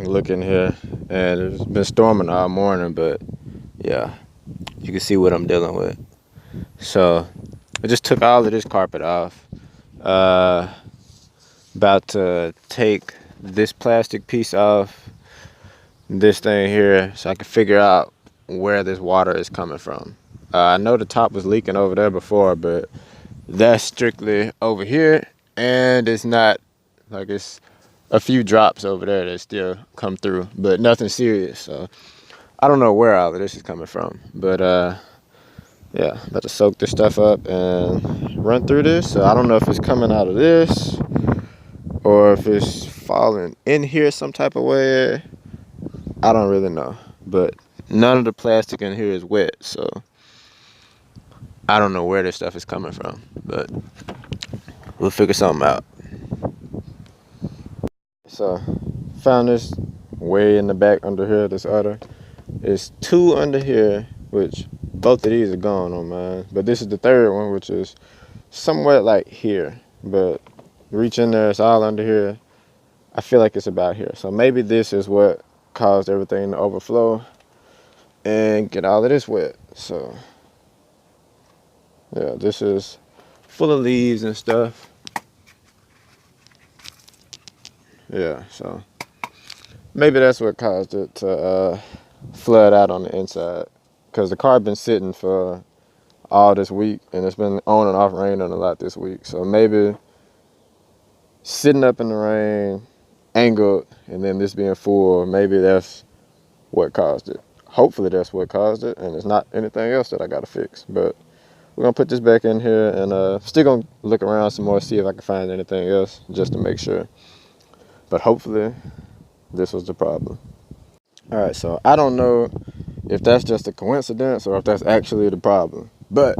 look in here, and it's been storming all morning, but yeah, you can see what I'm dealing with. So I just took all of this carpet off. About to take this plastic piece off this thing here so I can figure out where this water is coming from. I know the top was leaking over there before, but that's strictly over here, and it's not like it's a few drops over there that still come through, but nothing serious. So I don't know where all of this is coming from, but yeah, about to soak this stuff up and run through this. So I don't know if it's coming out of this or if it's falling in here some type of way. I don't really know, but none of the plastic in here is wet, so I don't know where this stuff is coming from, but we'll figure something out. So found this way in the back under here, this udder. It's two under here, which both of these are gone on mine, but this is the third one, which is somewhat like here, but reach in there, it's all under here. I feel like it's about here, so maybe this is what caused everything to overflow and get all of this wet. So yeah, this is full of leaves and stuff. Yeah, so maybe that's what caused it to flood out on the inside, because the car been sitting for all this week, and it's been on and off raining a lot this week. So maybe sitting up in the rain, angled, and then this being full, maybe that's what caused it. Hopefully that's what caused it, and it's not anything else that I gotta fix. But we're gonna put this back in here, and still gonna look around some more, see if I can find anything else just to make sure. But hopefully this was the problem. All right, so I don't know if that's just a coincidence or if that's actually the problem, but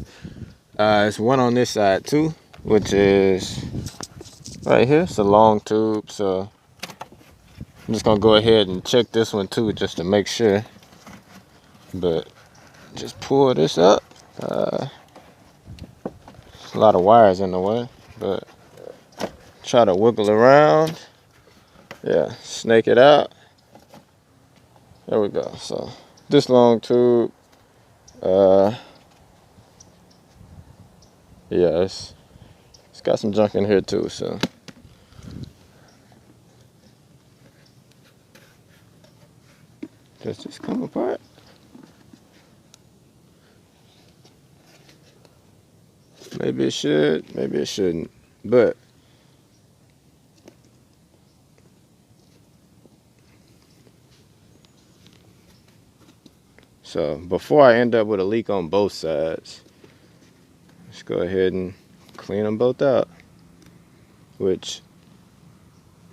it's one on this side too, which is right here. It's a long tube, so I'm just gonna go ahead and check this one too, just to make sure. But just pull this up. There's a lot of wires in the way, but try to wiggle around. Yeah, snake it out. There we go. So this long tube, yeah, it's got some junk in here too, so does this come apart? Maybe it should, maybe it shouldn't, but so before I end up with a leak on both sides, let's go ahead and clean them both out, which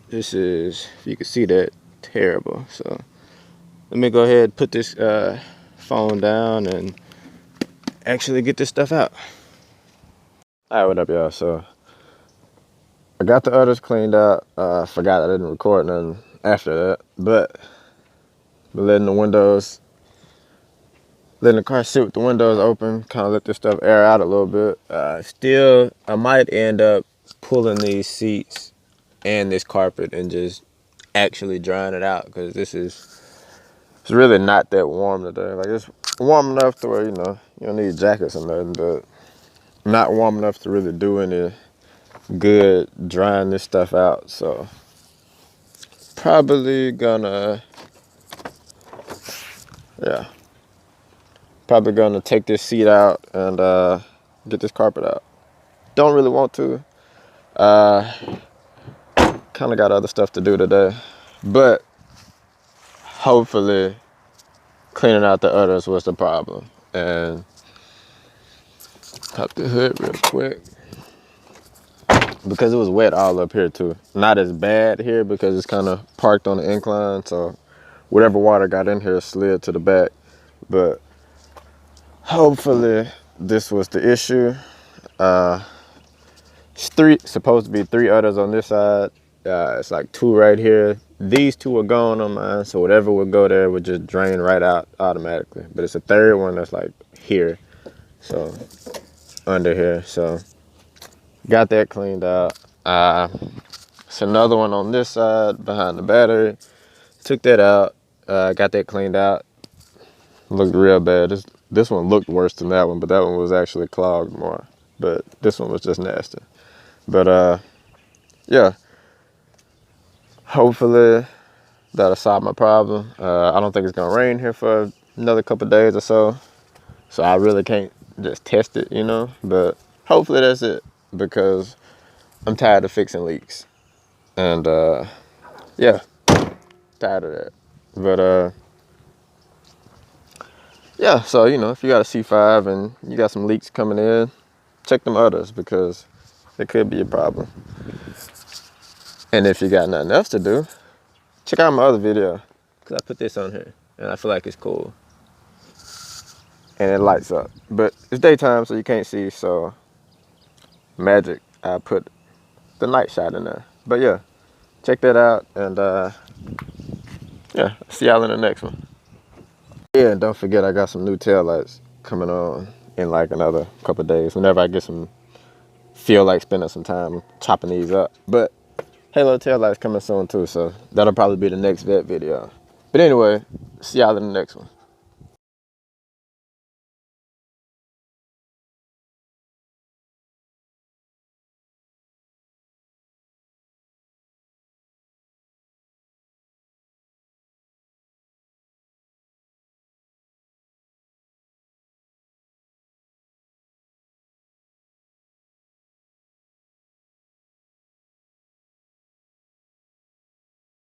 this is, if you can see that, terrible. So let me go ahead and put this phone down and actually get this stuff out. All right, what up, y'all? So I got the udders cleaned out. Forgot I didn't record nothing after that, but letting the car sit with the windows open, kind of let this stuff air out a little bit. Still, I might end up pulling these seats and this carpet and just actually drying it out, because it's really not that warm today. Like, it's warm enough to where, you know, you don't need jackets or nothing, but not warm enough to really do any good drying this stuff out. So probably gonna, yeah, probably gonna take this seat out and get this carpet out. Don't really want to. Kind of got other stuff to do today, but hopefully cleaning out the udders was the problem. And pop the hood real quick, because it was wet all up here too. Not as bad here because it's kind of parked on the incline, so whatever water got in here slid to the back. But hopefully this was the issue. It's supposed to be 3 udders on this side. It's like 2 right here. These 2 are gone on mine, so whatever would go there would just drain right out automatically. But it's a 3rd one that's like here, so under here. So got that cleaned out. It's another one on this side behind the battery. took that out, got that cleaned out. Looked real bad. This one looked worse than that one, but that one was actually clogged more. But this one was just nasty. But yeah, hopefully that'll solve my problem. I don't think it's gonna rain here for another couple days or so, so I really can't just test it, you know. But hopefully that's it, because I'm tired of fixing leaks, and yeah, tired of that. But yeah, so you know, if you got a C5 and you got some leaks coming in, check them Udders, because it could be a problem. And if you got nothing else to do, check out my other video, because I put this on here and I feel like it's cool and it lights up, but it's daytime so you can't see, so magic, I put the night shot in there. But yeah, check that out, and yeah, see y'all in the next one. Yeah, and don't forget I got some new taillights coming on in like another couple days, whenever I get feel like spending some time chopping these up. But Halo taillights coming soon too, so that'll probably be the next Vette video. But anyway, see y'all in the next one.